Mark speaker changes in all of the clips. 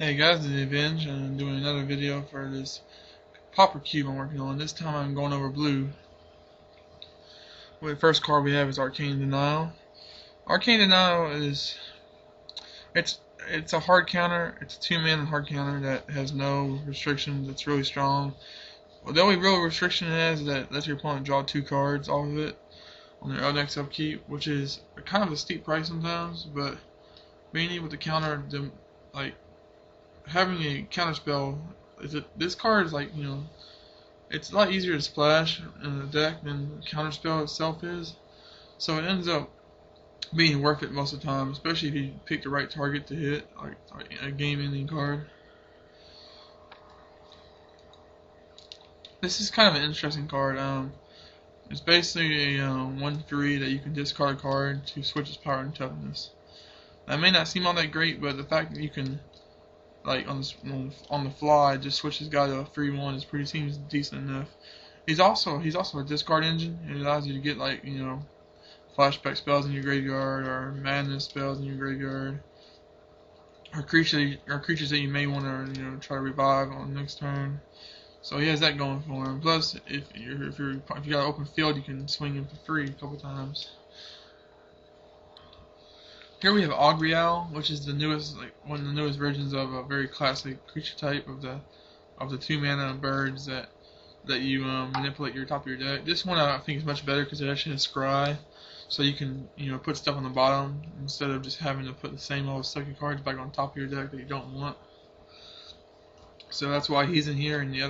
Speaker 1: Hey guys, this is Avenge, and I'm doing another video for this Pauper Cube I'm working on. This time I'm going over blue. The first card we have is Arcane Denial. Arcane Denial is it's it's a hard counter. It's a 2-mana hard counter that has no restrictions. It's really strong. Well, the only real restriction it has is that it lets your opponent draw 2 cards off of it on their next upkeep, which is kind of a steep price sometimes. But being able to counter them, like having a counter spell, this card is like, it's a lot easier to splash in the deck than the counter spell itself is. So it ends up being worth it most of the time, especially if you pick the right target to hit, like a game-ending card. This is kind of an interesting card. It's basically a 1/3 that you can discard a card to switch its power and toughness. That may not seem all that great, but the fact that you can, like on the fly, just switch this guy to a 3/1 seems decent enough. He's also a discard engine. It allows you to get, like, flashback spells in your graveyard, or madness spells in your graveyard, or creatures that you may want to try to revive on the next turn. So he has that going for him. Plus, if you got an open field, you can swing him for free a couple times. Here we have Ogrial, which is the newest, one of the newest versions of a very classic creature type of the 2-mana birds that you manipulate your top of your deck. This one I think is much better because it actually has scry, so you can put stuff on the bottom instead of just having to put the same old sucky cards back on top of your deck that you don't want. So that's why he's in here, and there's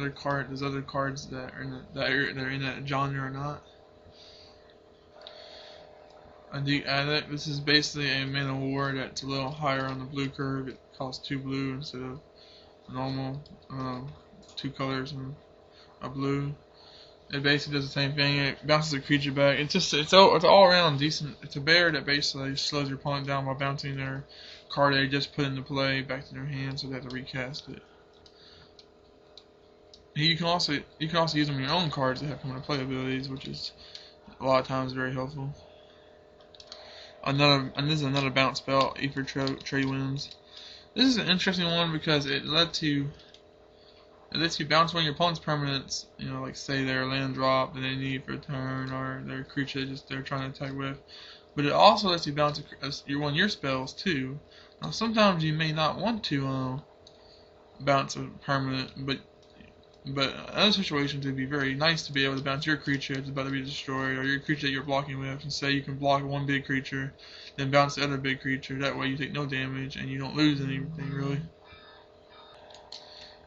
Speaker 1: other cards that are in that genre or not. This is basically a mana war that's a little higher on the blue curve. It costs 2 blue instead of normal 2 colors and a blue. It basically does the same thing. It bounces a creature back. It's all around decent. It's a bear that basically slows your opponent down by bouncing their card they just put into play back to their hand, so they have to recast it. You can also use them on your own cards that have come into play abilities, which is a lot of times very helpful. This is another bounce spell, Ether Trade Winds. This is an interesting one because it lets you bounce one of your opponent's permanents, like say their land drop that they need for a turn, or their creature they're trying to attack with. But it also lets you bounce one of your spells too. Now sometimes you may not want to bounce a permanent, but in other situations it'd be very nice to be able to bounce your creature that's about to be destroyed, or your creature that you're blocking with, and say you can block one big creature, then bounce the other big creature. That way you take no damage and you don't lose anything really.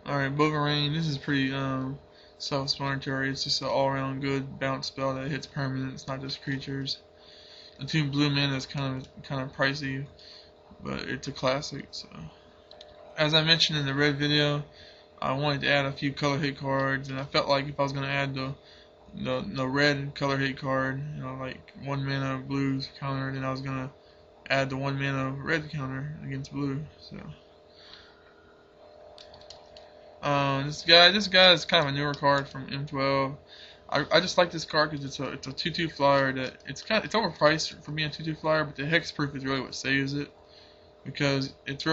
Speaker 1: Alright, Boomerang. This is pretty self-explanatory. It's just an all-around good bounce spell that hits permanents, not just creatures. The 2 blue mana is kind of pricey, but it's a classic. So, as I mentioned in the red video, I wanted to add a few color hit cards, and I felt like if I was going to add the red color hit card, like 1 mana blue counter, then I was going to add the 1 mana red counter against blue. So this guy is kind of a newer card from M12. I just like this card because it's a 2/2 flyer that it's overpriced for being a 2/2 flyer, but the hexproof is really what saves it, because it's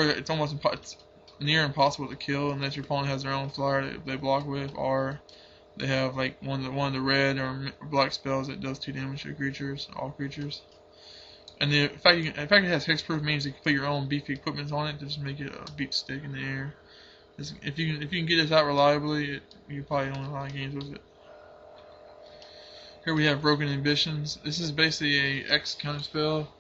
Speaker 1: near impossible to kill unless your opponent has their own flyer that they block with, or they have like one of the red or black spells that does 2 damage to creatures, all creatures. And the fact it has hexproof means you can put your own beefy equipment on it to just make it a beat stick in the air. If you can get this out reliably, you probably win a lot of games with it. Here we have Broken Ambitions. This is basically a X counter spell,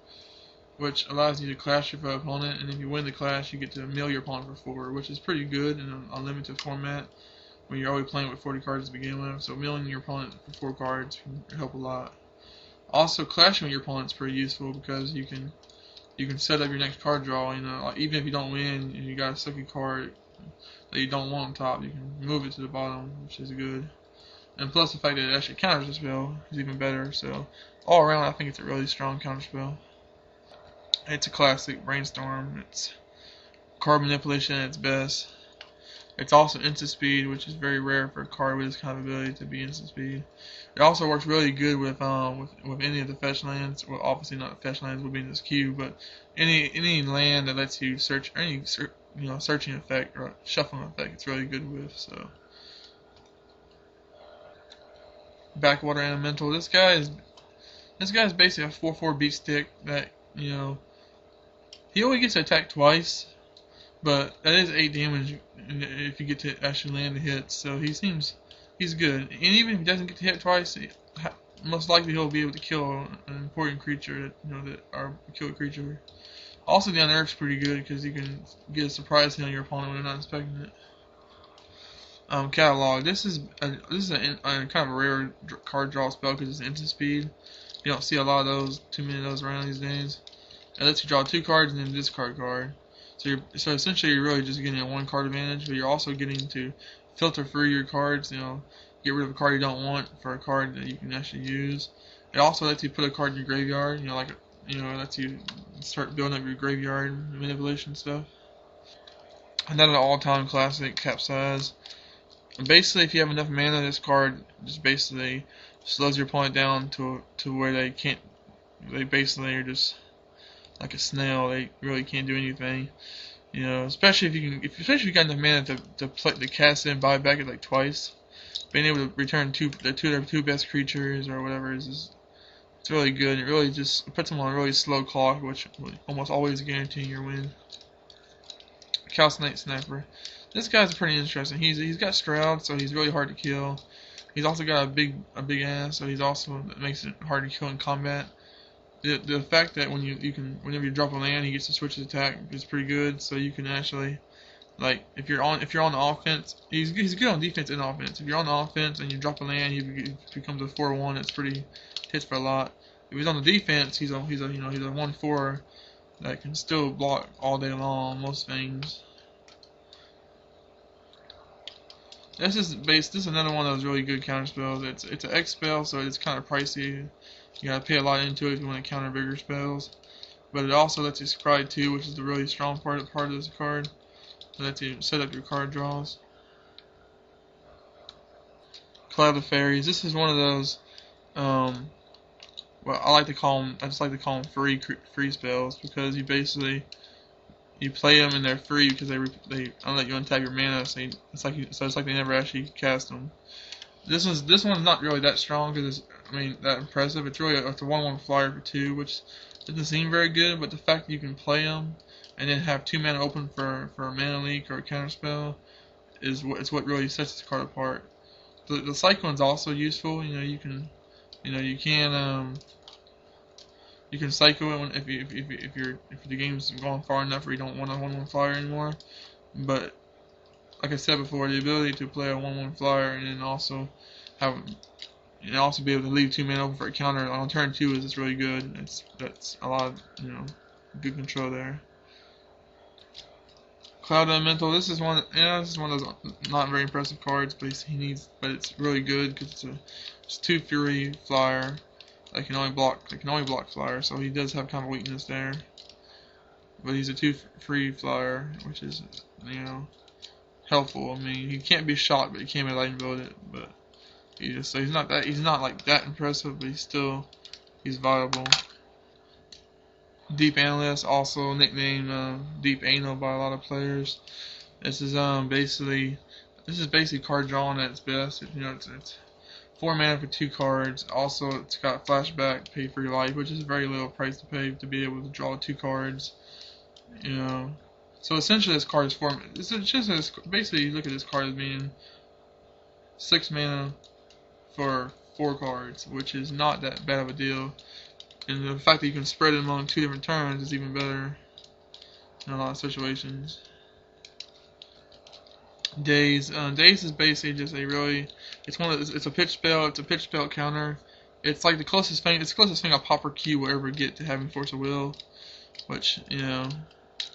Speaker 1: which allows you to clash your opponent, and if you win the clash, you get to mill your opponent for 4, which is pretty good in an unlimited format when you're always playing with 40 cards to begin with. So milling your opponent for 4 cards can help a lot. Also, clashing with your opponent is pretty useful because you can set up your next card draw. Like even if you don't win and you got a sucky card that you don't want on top, you can move it to the bottom, which is good. And plus the fact that it actually counters the spell is even better. So all around, I think it's a really strong counter spell. It's a classic Brainstorm. It's card manipulation at its best. It's also instant speed, which is very rare for a card with this kind of ability to be instant speed. It also works really good with any of the fetch lands. Well, obviously not the fetch lands would be in this queue, but any land that lets you search searching effect or shuffling effect. It's really good with. So Backwater Elemental. This guy's basically a 4/4 beat stick that he only gets to attack twice, but that is 8 damage if you get to actually land the hits. So he's good. And even if he doesn't get to hit twice, most likely he'll be able to kill an important creature or kill a creature. Also, the Unearth's pretty good because you can get a surprise hit on your opponent when they're not expecting it. Catalog. This is a kind of a rare card draw spell because it's instant speed. You don't see a lot of too many of those around these days. It lets you draw 2 cards and then discard card. So essentially you're really just getting a 1 card advantage, but you're also getting to filter through your cards. Get rid of a card you don't want for a card that you can actually use. It also lets you put a card in your graveyard. It lets you start building up your graveyard manipulation stuff. Another all-time classic, Capsize. Basically, if you have enough mana, this card just basically slows your opponent down to where they can't. They basically are just like a snail. They really can't do anything. Especially if you got enough mana to cast it and buy back it like twice. Being able to return their two best creatures or whatever it's really good. It really just puts them on a really slow clock, which will almost always guarantee your win. Calcinate Sniper. This guy's pretty interesting. He's got Shroud, so he's really hard to kill. He's also got a big ass, so that makes it hard to kill in combat. The fact that whenever you drop a land, he gets to switch his attack is pretty good. So you can actually, like, if you're on the offense, he's good on defense and offense. If you're on the offense and you drop a land, he becomes a 4/1. It's pretty hits for a lot. If he's on the defense, he's a 1/4 that can still block all day long most things. This is another one of those really good counter spells. It's an X spell, so it's kind of pricey. You gotta pay a lot into it if you want to counter bigger spells. But it also lets you scry 2, which is the really strong part of this card. It lets you set up your card draws. Cloud of Fairies. This is one of those. Well, I just like to call them free spells because you play them and they're free because they don't let you untap your mana. So it's like they never actually cast them. This one's not really that strong because that impressive. It's a 1/1 flyer for 2, which doesn't seem very good. But the fact that you can play them and then have 2 mana open for a mana leak or a counter spell is what really sets this card apart. The Cyclone's also useful. You can cycle it if the game's gone far enough where you don't want a 1/1 flyer anymore. But like I said before, the ability to play a 1/1 flyer and then also be able to leave 2 mana open for a counter on turn 2 is really good. That's a lot of good control there. Cloud Elemental. This is one of those not very impressive cards, but it's really good because it's 2 Fury flyer. They can only block flyer, so he does have kind of a weakness there. But he's a 2 free flyer, which is helpful. He can't be shot, but he can be lightning bolted. But he's not like that impressive, but he's viable. Deep Analyst, also nicknamed Deep Anal by a lot of players. This is basically card drawing at its best. It's 4 mana for 2 cards. Also, it's got flashback, pay for your life, which is a very low price to pay to be able to draw 2 cards. So essentially, this card is basically you look at this card as being 6 mana for 4 cards, which is not that bad of a deal. And the fact that you can spread it among 2 different turns is even better in a lot of situations. Daze is basically just it's a pitch spell. It's a pitch spell counter. It's like the closest thing a Pauper Q will ever get to having Force of Will, which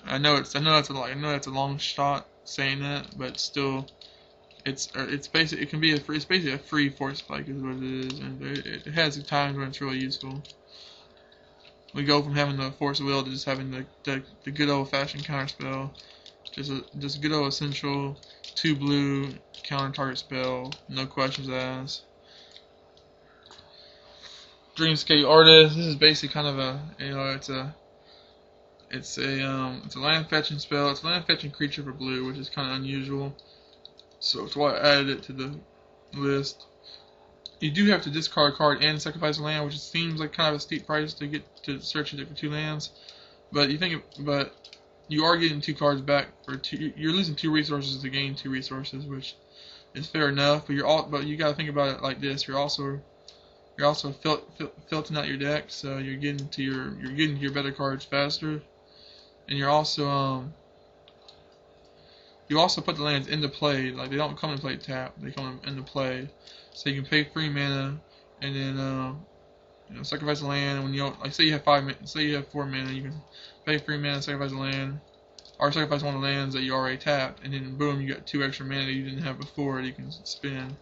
Speaker 1: I know that's a long shot saying that, but still, it's basically a free Force Spike is what it is, and it has times when it's really useful. We go from having the Force of Will to just having the good old fashioned counter spell, just good old essential 2 blue counter target spell, no questions asked. Dreamscape Artist. This is basically kind of It's a land fetching spell. It's a land fetching creature for blue, which is kind of unusual. So that's why I added it to the list. You do have to discard a card and sacrifice a land, which seems like kind of a steep price to get to search it for 2 lands. But you are getting 2 cards back for two. You're losing 2 resources to gain 2 resources, which is fair enough. But you got to think about it like this: you're also filtering out your deck, so you're getting to your better cards faster, and you also put the lands into play. Like, they don't come into play tap; they come into play. So you can pay 3 mana, and then sacrifice a land. When say you have 4 mana, you can pay 3 mana, sacrifice a land, or sacrifice one of the lands that you already tapped, and then boom, you got 2 extra mana that you didn't have before that you can spend.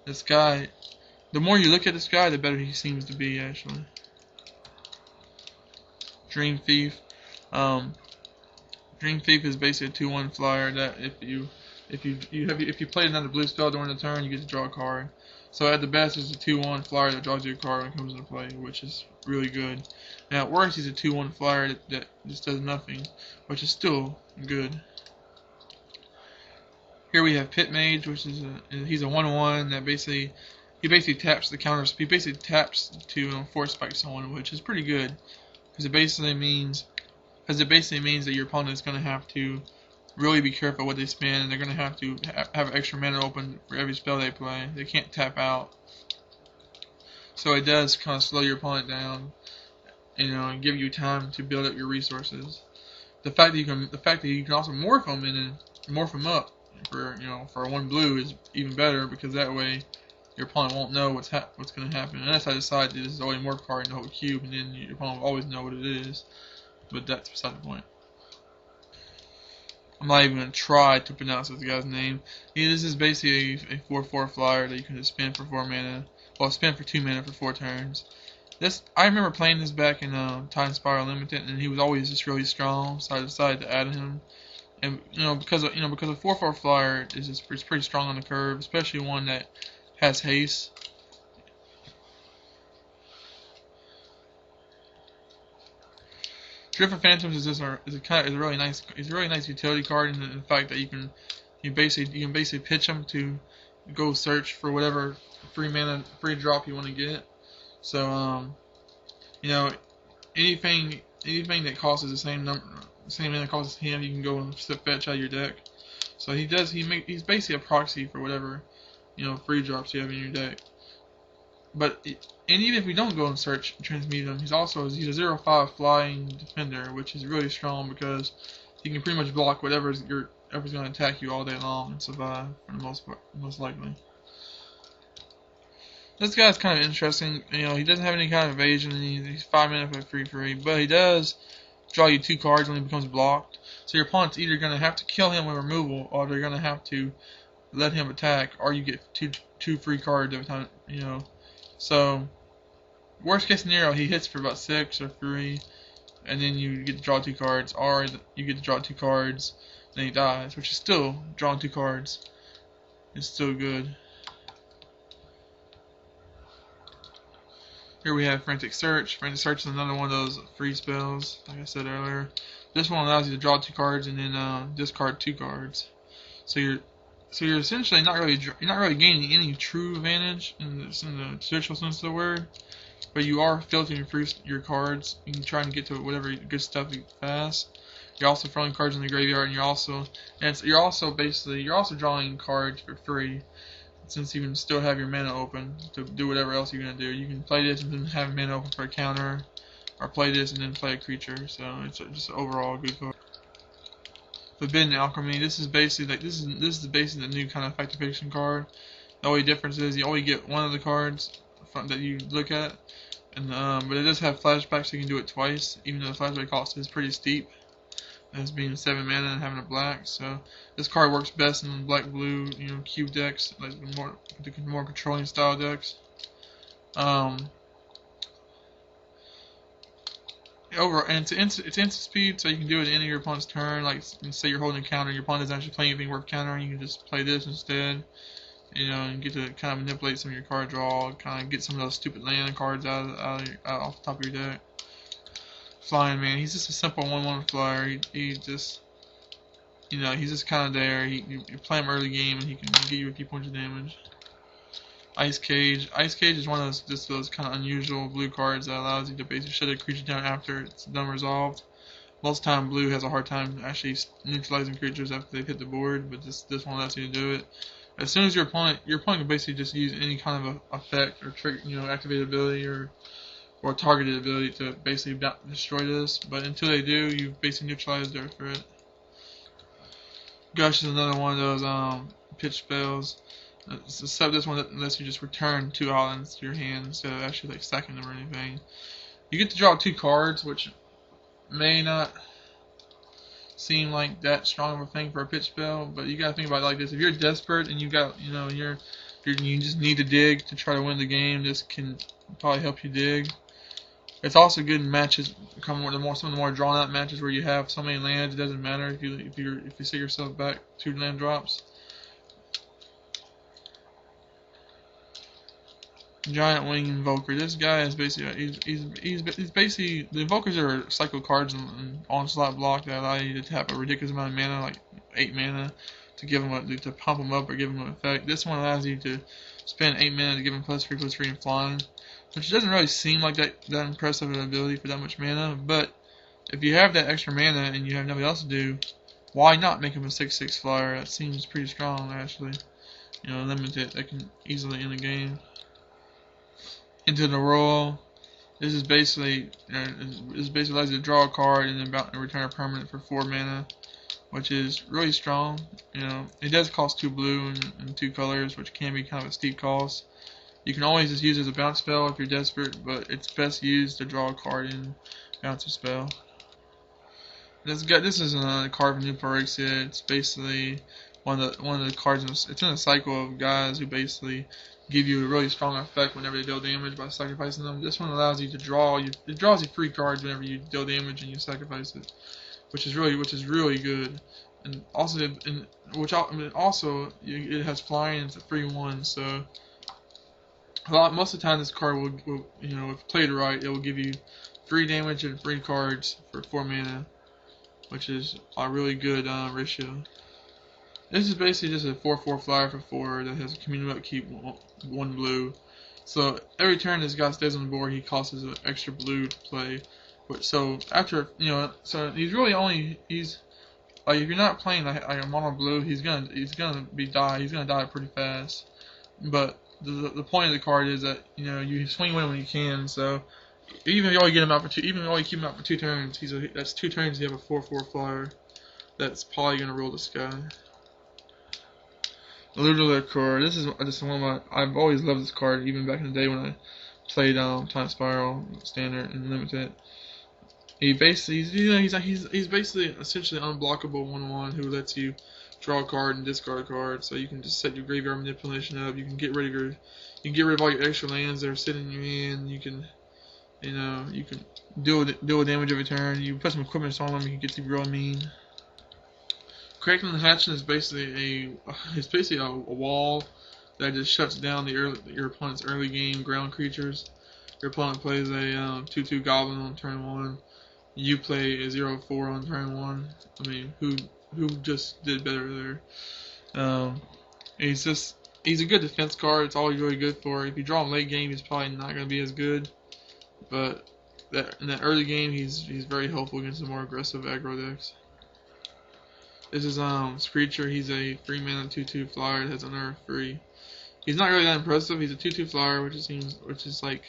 Speaker 1: This guy, the more you look at this guy, the better he seems to be, actually. Dream Thief. Dream Thief is basically a 2/1 flyer that if you play another blue spell during the turn, you get to draw a card. So at the best, it's a 2/1 flyer that draws you a card when it comes into play, which is really good. Now at worst, he's a 2/1 flyer that just does nothing, which is still good. Here we have Pit Mage, which is he's a 1/1 that he basically taps the counters. He basically taps to force spike someone, which is pretty good because it basically means that your opponent is going to have to really be careful what they spend, and they're going to have to have extra mana open for every spell they play. They can't tap out, so it does kind of slow your opponent down, and give you time to build up your resources. The fact that you can also morph them and morph them up for 1 blue is even better, because that way your opponent won't know what's going to happen, unless I decide that this is the only morph card in the whole cube, and then your opponent will always know what it is. But that's beside the point. I'm not even going to try to pronounce this guy's name. This is basically a 4/4 flyer that you can just spend for 4 mana. Well, spend for 2 mana for 4 turns. I remember playing this back in Time Spiral Limited, and he was always just really strong, so I decided to add him. And because a 4/4 flyer is pretty strong on the curve, especially one that has haste. Drift of Phantoms is a really nice utility card in the fact that you can basically pitch them to go search for whatever free drop you want to get. So anything that costs the same mana costs him, you can go and fetch out of your deck. So he's basically a proxy for whatever free drops you have in your deck. And even if we don't go and search and transmute him, he's a 0/5 flying defender, which is really strong because he can pretty much block whatever's going to attack you all day long and survive for the most likely. This guy's kind of interesting. He doesn't have any kind of evasion, and he's 5 mana for free, but he does draw you 2 cards when he becomes blocked. So your opponent's either going to have to kill him with removal, or they're going to have to let him attack, or you get two free cards every time. So, worst case scenario, he hits for about 6 or 3, and then you get to draw 2 cards, or you get to draw 2 cards, then he dies, which is still, drawing 2 cards is still good. Here we have Frantic Search. Frantic Search is another one of those free spells, like I said earlier. This one allows you to draw 2 cards and then discard 2 cards. So you're essentially not really gaining any true advantage in the traditional sense of the word, but you are filtering through your cards and trying to get to whatever good stuff fast. You're also throwing cards in the graveyard, and you're also drawing cards for free, since you can still have your mana open to do whatever else you're gonna do. You can play this and then have mana open for a counter, or play this and then play a creature. So it's just overall a good card. Forbidden Alchemy. This is basically the new kind of fact fiction card. The only difference is you only get one of the cards that you look at, and but it does have flashback, so you can do it twice, even though the flashback cost is pretty steep, as being 7 mana and having a black. So this card works best in black-blue, cube decks, like more controlling style decks. It's instant speed, so you can do it at any of your opponent's turn. Like, say you're holding a counter, your opponent doesn't actually play anything worth countering, you can just play this instead. And get to kind of manipulate some of your card draw, kind of get some of those stupid land cards out off the top of your deck. flying man. He's just a simple 1/1 flyer. He just, he's just kind of there. You play him early game and he can get you a few points of damage. Ice Cage. Ice Cage is one of those kind of unusual blue cards that allows you to basically shut a creature down after it's done resolved. Most of the time, blue has a hard time actually neutralizing creatures after they've hit the board, but this one allows you to do it. As soon as your opponent can basically just use any kind of a effect or trick, activated ability or targeted ability to basically destroy this. But until they do, you've basically neutralized their threat. Gush is another one of those pitch spells. Except this one that lets you just return 2 islands to your hand instead of actually like stacking them or anything. You get to draw 2 cards, which may not seem like that strong of a thing for a pitch spell, but you gotta think about it like this: if you're desperate and you got, you just need to dig to try to win the game, this can probably help you dig. It's also good in matches, some of the more drawn out matches where you have so many lands. It doesn't matter if you set yourself back 2 land drops. Giant Wing Invoker. This guy is basically he's basically, the Invokers are cycle cards in Onslaught block that allow you to tap a ridiculous amount of mana, like 8 mana, to give them to pump them up or give them an effect. This one allows you to spend 8 mana to give them +3/+3 and flying, which doesn't really seem like that impressive an ability for that much mana. But if you have that extra mana and you have nothing else to do, why not make him a 6/6 flyer? That seems pretty strong actually. Limited. That can easily end the game. Into the Roil. This is basically allows you to draw a card and then return a permanent for 4 mana, which is really strong. It does cost 2 blue and 2 colors, which can be kind of a steep cost. You can always just use it as a bounce spell if you're desperate, but it's best used to draw a card and bounce a spell. This is a card from New Phyrexia. It's basically one of the cards. It's in a cycle of guys who basically give you a really strong effect whenever they deal damage by sacrificing them. This one allows you to draw. It draws you 3 cards whenever you deal damage and you sacrifice it, which is really good. And also, it has flying. And it's a 3/1, so most of the time this card will if played right, it will give you 3 damage and 3 cards for 4 mana, which is a really good ratio. This is basically just a 4/4 flyer for 4 that has a community upkeep 1 blue. So every turn this guy stays on the board, he costs us an extra blue to play. So after so he's like, if you're not playing like a mono blue, he's gonna die pretty fast. But the point of the card is that you swing with him when you can. So even if you only get him out for 2, even if you only keep him out for 2 turns, that's 2 turns. You have a 4/4 flyer that's probably gonna rule the sky. Ludolith Core. This is one of I've always loved this card, even back in the day when I played Time Spiral Standard and Limited. He basically he's basically essentially unblockable 1/1 who lets you draw a card and discard a card, so you can just set your graveyard manipulation up. You can get rid of all your extra lands that are sitting in your hand. You can deal with damage every turn. You put some equipment on them, you can get to be real mean. Crackling the Hatchet is basically a wall that just shuts down your opponent's early game ground creatures. Your opponent plays a 2/2 Goblin on turn 1. You play a 0/4 on turn 1. I mean, who just did better there? He's a good defense card. It's all he's really good for. If you draw him late game, he's probably not going to be as good. But in that early game, he's very helpful against the more aggressive aggro decks. This is Screecher. He's a 3 mana 2/2 flyer that has Unearth 3. He's not really that impressive. He's a 2/2 flyer, which is like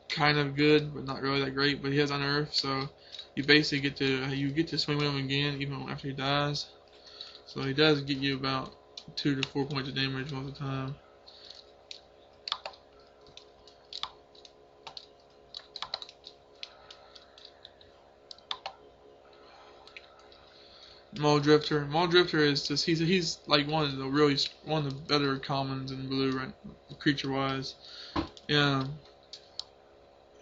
Speaker 1: kind of good, but not really that great. But he has Unearth, so you basically get to swing with him again even after he dies. So he does get you about 2 to 4 points of damage most of the time. Muldrifter. Muldrifter is just he's like one of the better commons in blue, right, creature wise.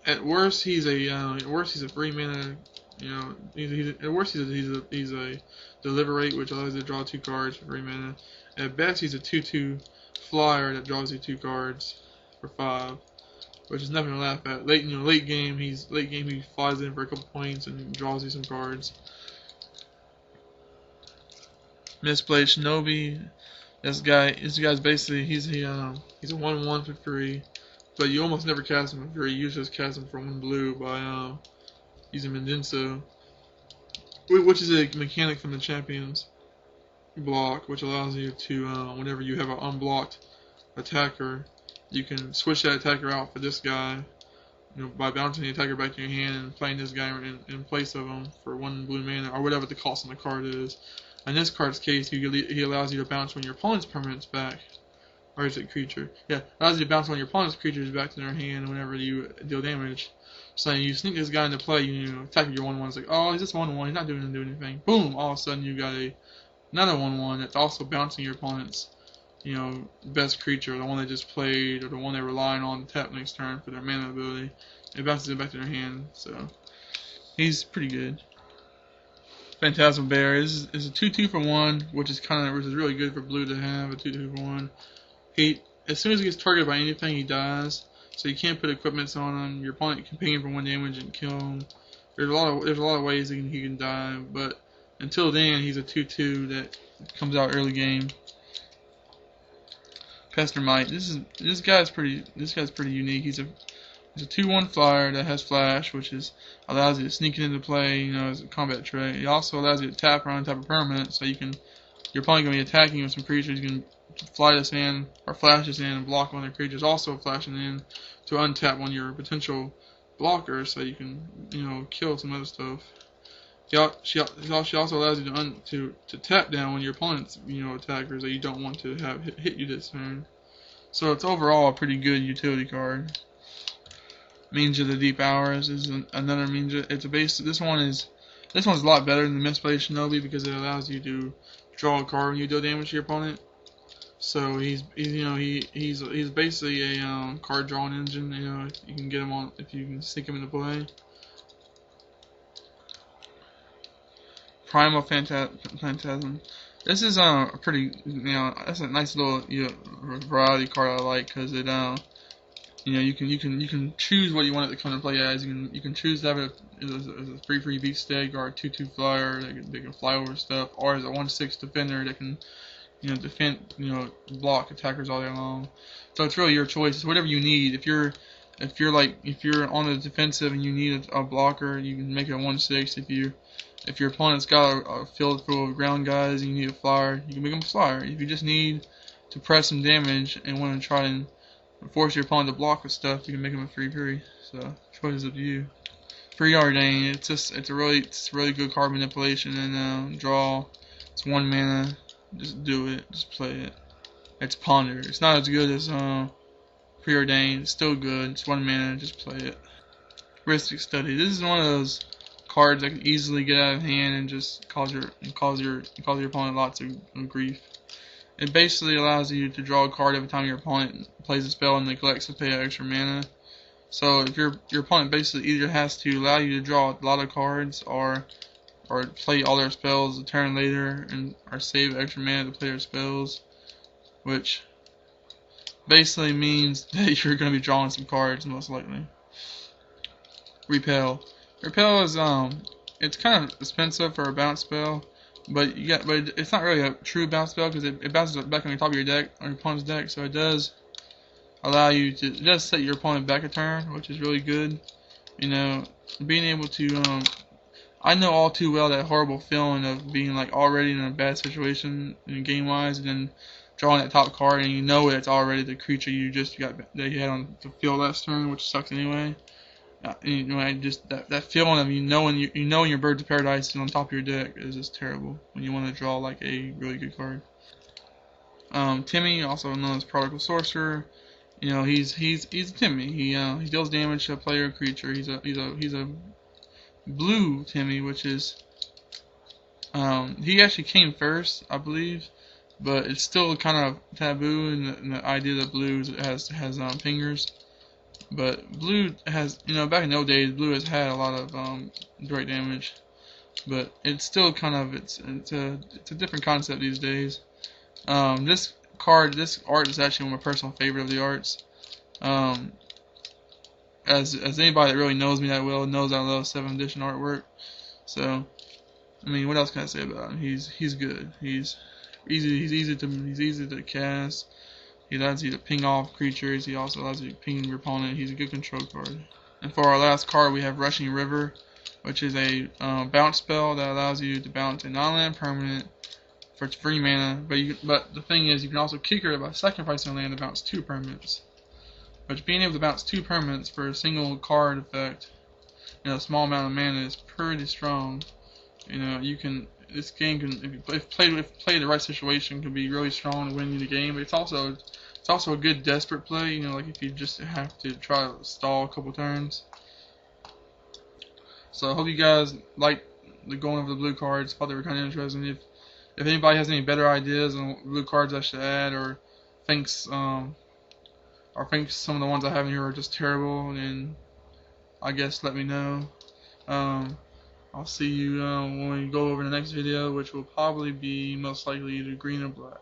Speaker 1: At worst he's a 3 mana. At worst he's a Deliberate, which allows you to draw 2 cards for 3 mana. At best he's a 2/2 flyer that draws you 2 cards for 5. which is nothing to laugh at. Late game he flies in for a couple points and draws you some cards. Misplaced Shinobi. This guy's basically he's a 1/1 for free, but you almost never cast him for free. You just cast him for 1 blue by using Mendenso, which is a mechanic from the Champions block, which allows you to whenever you have an unblocked attacker, you can switch that attacker out for this guy, by bouncing the attacker back to your hand and playing this guy in place of him for 1 blue mana or whatever the cost on the card is. In this card's case, he allows you to bounce when your opponent's permanent's back. Or is it creature? Yeah, allows you to bounce when your opponent's creature is back to their hand whenever you deal damage. So you sneak this guy into play, attack your 1/1. It's like, oh, he's just 1/1. He's not doing anything. Boom! All of a sudden, you got another 1/1 that's also bouncing your opponent's, best creature, the one they just played, or the one they're relying on to tap next turn for their mana ability. It bounces it back to their hand. So he's pretty good. Phantasmal Bear is a 2/2 for 1, which is really good for blue to have a 2/2 for 1. As soon as he gets targeted by anything, he dies. So you can't put equipments on him. Your opponent can ping him for 1 damage and kill him. There's a lot of ways he can die, but until then, he's a 2/2 that comes out early game. Pestermite. This guy's pretty unique. He's a 2/1 flyer that has flash, which allows you to sneak it into play, as a combat trait. It also allows you to tap around tap a permanent, so your opponent can be attacking with some creatures. You can fly this in or flash this in and block one of their creatures. Also flashing in to untap one of your potential blockers, so you can kill some other stuff. She also allows you to tap down one of your opponent's attackers that you don't want to have hit you this turn. So it's overall a pretty good utility card. Means of the Deep Hours is another means. It's a base. This one's a lot better than the Misplaced Shinobi because it allows you to draw a card when you deal damage to your opponent. So he's basically a card drawing engine. If you can get him on, if you can sneak him into play. Primal Phantasm. This is a pretty that's a nice little variety card I like because it you can choose what you want it to come into play as. You can choose to have it as a 3/3 beat stake or a 2/2 flyer that can fly over stuff, or as a 1/6 defender that can defend block attackers all day long. So it's really your choice. It's whatever you need. If you're on the defensive and you need a blocker, you can make it a 1/6. If your opponent's got a field full of ground guys and you need a flyer, you can make them a flyer. If you just need to press some damage and want to try and force your opponent to block with stuff, you can make them a 3/3. So choice is up to you. Preordain. It's a really good card manipulation and draw. It's 1 mana. Just do it. Just play it. It's Ponder. It's not as good as Preordain. It's still good. It's 1 mana. Just play it. Rhystic Study. This is one of those cards that can easily get out of hand and just cause your opponent lots of grief. It basically allows you to draw a card every time your opponent plays a spell and neglects to pay extra mana. So if your opponent basically either has to allow you to draw a lot of cards or play all their spells a turn later or save extra mana to play their spells, which basically means that you're going to be drawing some cards most likely. Repel. Repel is it's kind of expensive for a bounce spell, but it's not really a true bounce spell because it bounces back on the top of your deck, on your opponent's deck. So it does allow you to just set your opponent back a turn, which is really good. Being able to I know all too well that horrible feeling of being already in a bad situation game wise, and then drawing that top card and it's already the creature you had on the field last turn, which sucks anyway. That feeling of when your Birds of Paradise is on top of your deck is just terrible when you want to draw a really good card. Timmy, also known as Prodigal Sorcerer, he's a Timmy. He deals damage to a player or creature. He's a blue Timmy, which is he actually came first, I believe, but it's still kind of taboo in the idea that blue has pingers. But blue has, back in the old days, blue has had a lot of direct damage, but it's still it's a different concept these days. This art is actually one of my personal favorite of the arts. as anybody that really knows me that well knows I love 7th edition artwork. So I mean, what else can I say about him? He's good. He's easy to cast. He allows you to ping off creatures. He also allows you to ping your opponent. He's a good control card. And for our last card, we have Rushing River, which is a bounce spell that allows you to bounce a non-land permanent for 3 mana. But the thing is, you can also kicker it by sacrificing a land to bounce 2 permanents. Which, being able to bounce 2 permanents for a single card effect in a small amount of mana is pretty strong. You know, you can. This game can, if played the right situation, can be really strong to win you the game. But it's also a good desperate play. You know, like if you just have to try to stall a couple turns. So I hope you guys like going over the blue cards. Thought they were kind of interesting. If anybody has any better ideas on blue cards I should add, or thinks some of the ones I have in here are just terrible, then I guess let me know. I'll see you when we go over the next video, which will probably be most likely either green or black.